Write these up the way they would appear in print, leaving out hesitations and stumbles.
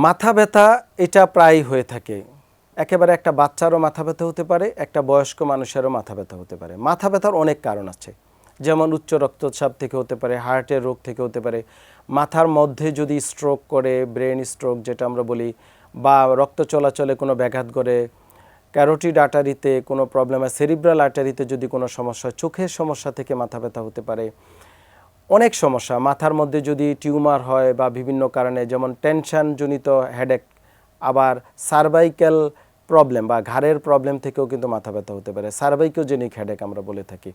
মাথা ব্যথা এটা প্রায়ই হয়ে থাকে। একেবারে একটা বাচ্চারও মাথা ব্যথা হতে পারে, একটা বয়স্ক মানুষেরও মাথা ব্যথা হতে পারে। মাথা ব্যথার অনেক কারণ আছে, যেমন উচ্চ রক্তচাপ থেকে হতে পারে, হার্টের রোগ থেকে হতে পারে, মাথার মধ্যে যদি স্ট্রোক করে, ব্রেন স্ট্রোক যেটা আমরা বলি, বা রক্ত চলাচলে কোনো ব্যাঘাত করে, ক্যারোটিড আর্টারিতে কোনো প্রবলেম হয়, সেরিব্রাল আর্টারিতে যদি কোনো সমস্যা হয়, চোখের সমস্যা থেকে মাথা ব্যথা হতে পারে। অনেক সমস্যা, মাথার মধ্যে যদি টিউমার হয় বা বিভিন্ন কারণে, যেমন টেনশনজনিত হেডেক, আবার সার্ভাইক্যাল প্রবলেম বা ঘাড়ের প্রবলেম থেকেও কিন্তু মাথা ব্যথা হতে পারে, সার্ভাইকোজেনিক হেডেক আমরা বলে থাকি।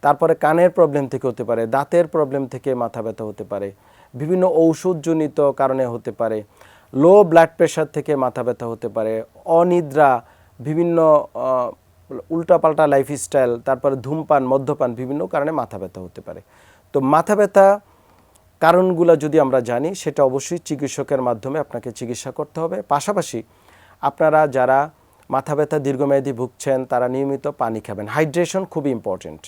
তারপরে কানের প্রবলেম থেকে হতে পারে, দাঁতের প্রবলেম থেকে মাথা ব্যথা হতে পারে, বিভিন্ন ঔষধজনিত কারণে হতে পারে, লো ব্লাড প্রেশার থেকে মাথা ব্যথা হতে পারে, অনিদ্রা, বিভিন্ন উল্টাপাল্টা লাইফস্টাইল, তারপরে ধূমপান, মদ্যপান, বিভিন্ন কারণে মাথা ব্যথা হতে পারে। তো মাথা ব্যথা কারণগুলো যদি আমরা জানি, সেটা অবশ্যই চিকিৎসকের মাধ্যমে আপনাকে চিকিৎসা করতে হবে। পাশাপাশি আপনারা যারা মাথা ব্যথা দীর্ঘমেয়াদী ভুগছেন, তারা নিয়মিত পানি খাবেন। হাইড্রেশন খুবই ইম্পর্টেন্ট,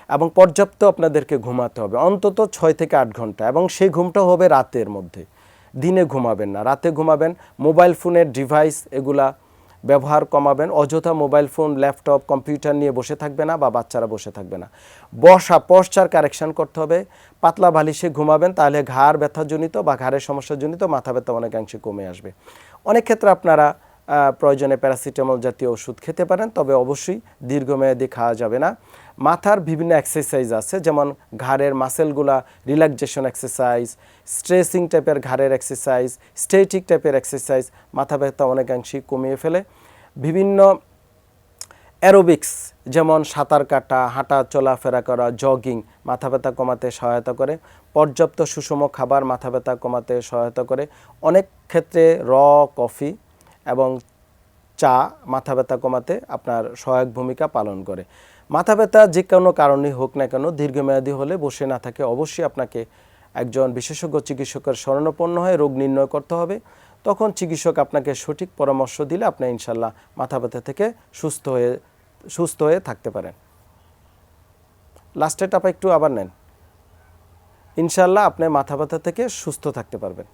এবং পর্যাপ্ত আপনাদেরকে ঘুমাতে হবে, অন্তত 6 থেকে 8 ঘন্টা, এবং সেই ঘুমটাও হবে রাতের মধ্যে। দিনে ঘুমাবেন না, রাতে ঘুমাবেন। মোবাইল ফোনের ডিভাইস এগুলা ব্যবহার কমাবেন। অযথা মোবাইল ফোন, ল্যাপটপ, কম্পিউটার নিয়ে বসে থাকবে না, বা বাচ্চারা বসে থাকবে না। পশ্চার কারেকশন করতে হবে। পাতলা বালিশে ঘুমাবেন, তাহলে ঘাড় ব্যথাজনিত বা ঘাড়ের সমস্যাজনিত মাথা ব্যথা অনেকাংশে কমে আসবে। অনেক ক্ষেত্রে আপনারা প্রয়োজনে প্যারাসিটামল জাতীয় ওষুধ খেতে পারেন, তবে অবশ্যই দীর্ঘমেয়াদী খাওয়া যাবে না। মাথার বিভিন্ন এক্সারসাইজ আছে, যেমন ঘাড়ের মাসেলগুলা রিল্যাক্সেশন এক্সারসাইজ, স্ট্রেসিং টাইপের ঘাড়ের এক্সারসাইজ, স্ট্যাটিক টাইপের এক্সারসাইজ মাথা ব্যথা অনেকাংশেই কমিয়ে ফেলে। বিভিন্ন অ্যারোবিক্স, যেমন সাঁতার কাটা, হাঁটা চলাফেরা করা, জগিং মাথা ব্যথা কমাতে সহায়তা করে। পর্যাপ্ত সুষম খাবার মাথা ব্যথা কমাতে সহায়তা করে। অনেক ক্ষেত্রে কফি এবং চা মাথা ব্যথা কমাতে আপনার সহায়ক ভূমিকা পালন করে। মাথা ব্যথা যে কোনো কারণেই হোক না কেন, দীর্ঘমেয়াদী হলে বসে না থাকে, অবশ্যই আপনাকে একজন বিশেষজ্ঞ চিকিৎসকের শরণাপন্ন হয়ে রোগ নির্ণয় করতে হবে। তখন চিকিৎসক আপনাকে সঠিক পরামর্শ দিলে আপনি ইনশাল্লাহ মাথা ব্যথা থেকে সুস্থ হয়ে থাকতে পারেন। লাস্টের টাপা একটু আবার নেন। ইনশাল্লাহ আপনি মাথা ব্যথা থেকে সুস্থ থাকতে পারবেন।